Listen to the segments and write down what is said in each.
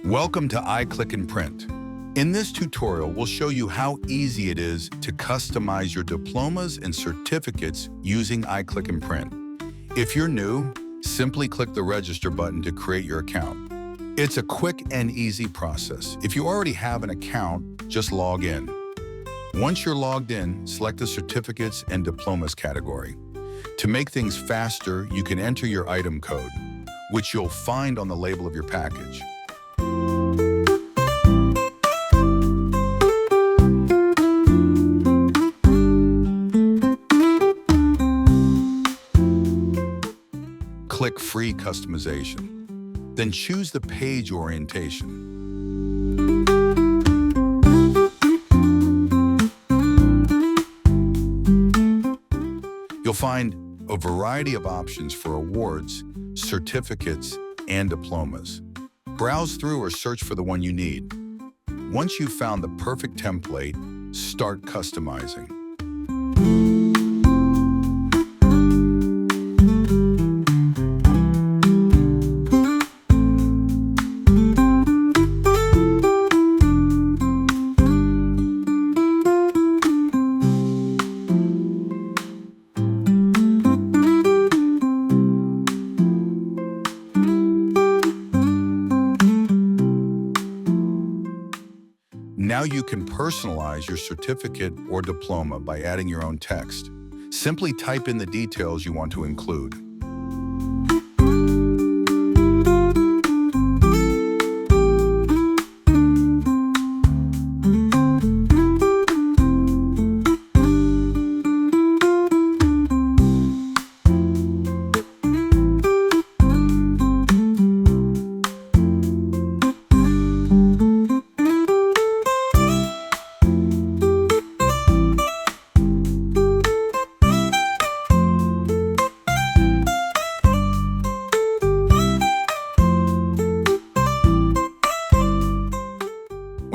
Welcome to iClicknPrint. In this tutorial, we'll show you how easy it is to customize your diplomas and certificates using iClicknPrint. If you're new, simply click the register button to create your account. It's a quick and easy process. If you already have an account, just log in. Once you're logged in, select the certificates and diplomas category. To make things faster, you can enter your item code, which you'll find on the label of your package. Click Free Customization. Then choose the page orientation. You'll find a variety of options for awards, certificates, and diplomas. Browse through or search for the one you need. Once you've found the perfect template, start customizing. Now you can personalize your certificate or diploma by adding your own text. Simply type in the details you want to include.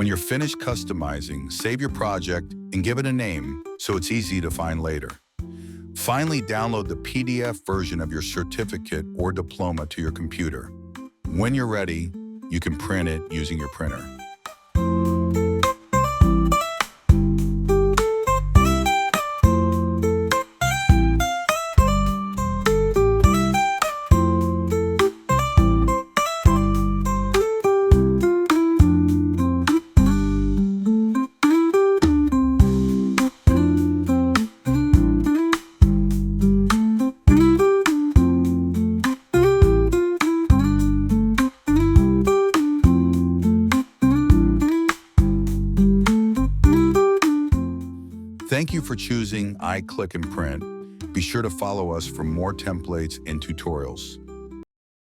When you're finished customizing, save your project and give it a name so it's easy to find later. Finally, download the PDF version of your certificate or diploma to your computer. When you're ready, you can print it using your printer. Thank you for choosing iClicknPrint. Be sure to follow us for more templates and tutorials.